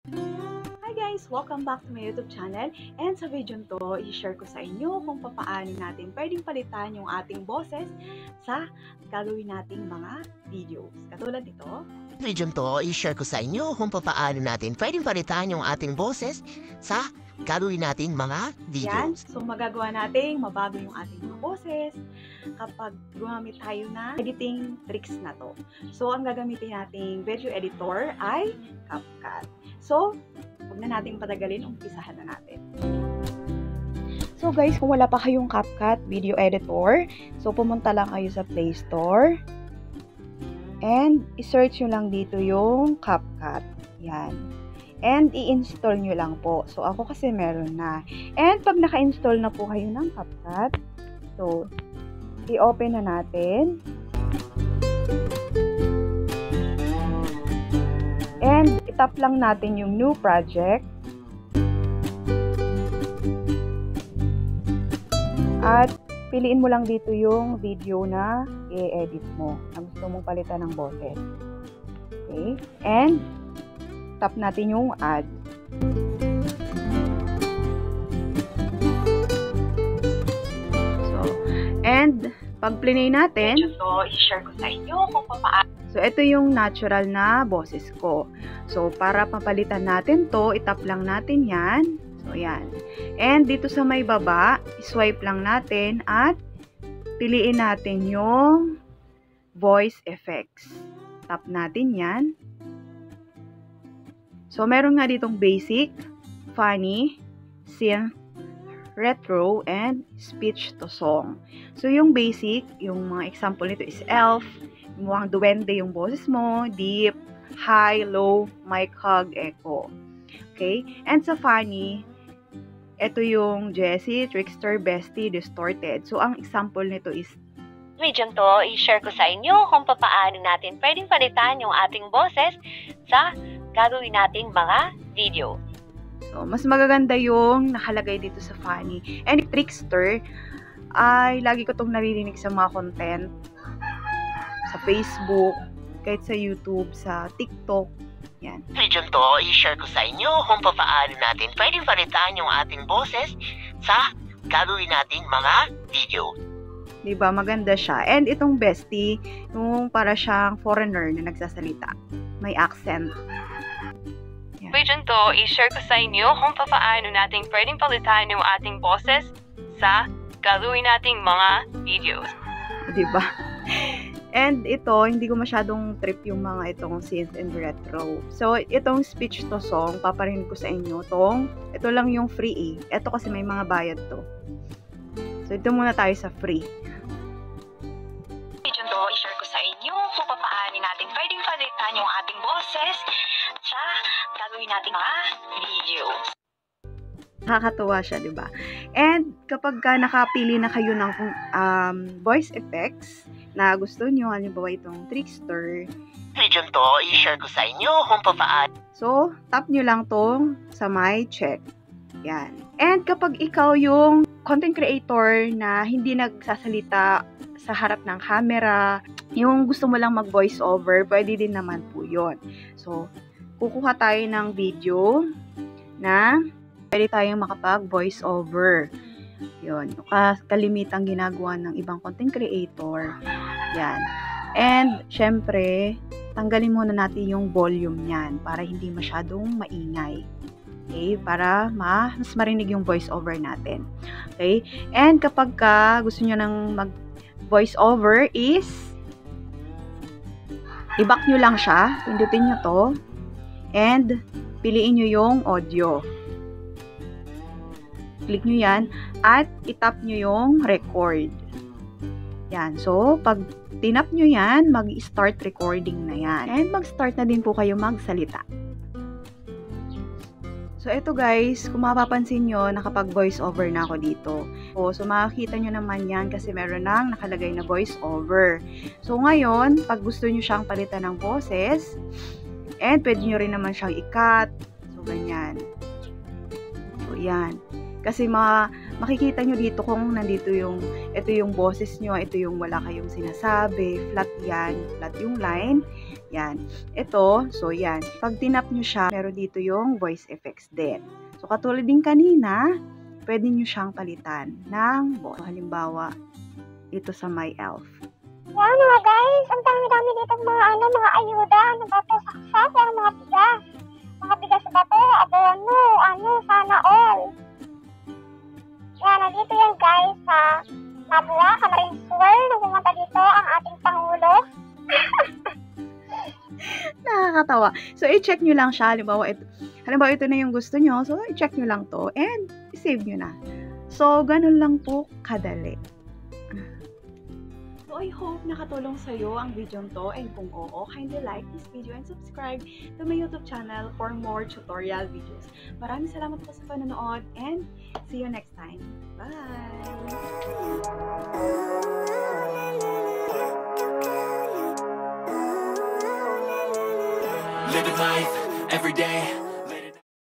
Hi guys! Welcome back to my YouTube channel. And sa video to, i-share ko sa inyo kung paano natin pwedeng palitan yung ating boses sa gagawin nating mga videos. Katulad nito. Video to, i-share ko sa inyo kung paano natin pwedeng palitan yung ating boses sa gagawin nating mga Yan. videos. So magagawa nating mabago yung ating mga boses kapag gumamit tayo na editing tricks na to. So ang gagamitin nating video editor ay CapCut. So, huwag na nating patagalin, umpisahan na natin. So guys, kung wala pa kayong CapCut video editor, so pumunta lang kayo sa Play Store and i-search nyo lang dito yung CapCut. Yan. And i-install nyo lang po. So ako kasi meron na. And pag naka-install na po kayo ng CapCut, so i-open na natin. And itap lang natin yung new project. At piliin mo lang dito yung video na i-edit mo na gusto mong palitan ng boses. Okay? And tap natin yung add. So, and pag plinay natin, ito i-share ko sa inyo kung paano. So, ito yung natural na boses ko. So, para papalitan natin to, itap lang natin yan. So, yan. And dito sa may baba, swipe lang natin at piliin natin yung voice effects. Tap natin yan. So, meron nga ditong basic, funny, synth, retro, and speech to song. So, yung basic, yung mga example nito is elf, mukhang duwende yung boses mo, deep, high, low, mic hug, echo. Okay? And sa funny, ito yung Jessie, trickster, bestie, distorted. So, ang example nito is Video to, i-share ko sa inyo kung paano natin pwedeng palitan yung ating boses sa gagawin nating mga video. So, mas magaganda yung nakalagay dito sa funny. And trickster, ay lagi ko itong naririnig sa mga content sa Facebook, kahit sa YouTube, sa TikTok. Yan. Video to, i-share ko sa inyo kung paano natin pwedeng palitan yung ating boses sa gagawin nating mga video. Diba? Maganda siya. And itong bestie, yung para siyang foreigner na nagsasalita. May accent. Yan. Video to, i-share ko sa inyo kung paano natin pwedeng palitan yung ating boses sa gagawin nating mga videos. Diba? And ito, hindi ko masyadong trip yung mga itong synth and retro. So, itong speech to song, paparinig ko sa inyo ito lang yung free eh. Ito kasi may mga bayad to. So, ito muna tayo sa free. Video to, i-share ko sa inyo kung paano natin pwedeng palitan yung ating boses sa gagawin nating mga videos. Nakakatuwa siya, di ba? And kapag nakapili na kayo ng voice effects na gusto nyo, halimbawa itong trickster, Video to, i-share ko sa inyo kung paano. so, tap nyo lang tong sa my check. Yan. And kapag ikaw yung content creator na hindi nagsasalita sa harap ng camera, yung gusto mo lang mag-voice over, pwede din naman po yun. So, kukuha tayo ng video na pwede tayong makapag-voice over. Yun. Kalimitang ginagawa ng ibang content creator. Yan. And, syempre, tanggalin muna natin yung volume niyan para hindi masyadong maingay. Okay? Para mas marinig yung voice over natin. Okay? And kapag gusto nyo nang mag-voice over is i-back nyo lang siya. Pindutin nyo to. And, piliin nyo yung audio. Click nyo yan at itap nyo yung record. Yan. So, pag tinap nyo yan, mag-start recording na yan. And mag-start na din po kayo magsalita. So, ito guys, kung mapapansin nyo, nakapag-voice over na ako dito. So, makikita nyo naman yan kasi meron nang nakalagay na voice over. So, ngayon, pag gusto nyo siyang palitan ng boses, and pwede nyo rin naman siyang i-cut. So, ganyan. So, yan. Kasi makikita nyo dito kung nandito ito yung boses nyo, ito yung wala kayong sinasabi, flat yan, flat yung line. Yan. Ito, so yan. Pag tinap nyo siya, meron dito yung voice effects din. So, katulad din kanina, pwede nyo siyang palitan ng boss. Halimbawa, ito sa My Elf. Yan mga guys, ang dami-dami dito mga ayuda. Ano ba to? Success, mga bigas. Mga bigas ba to? Abono, sana all. Yan, nandito yan guys sa Mabua, Camarines Sur. Nung pumunta dito ang ating Pangulo. Nakakatawa. So, i-check nyo lang siya. Halimbawa, ito na yung gusto nyo. So, i-check nyo lang to and i-save nyo na. So, ganun lang po kadali. So, I hope nakatulong sa'yo ang video to. And kung oo, kindly like this video and subscribe to my YouTube channel for more tutorial videos. Maraming salamat po sa panonood and see you next time. Bye! Living life every day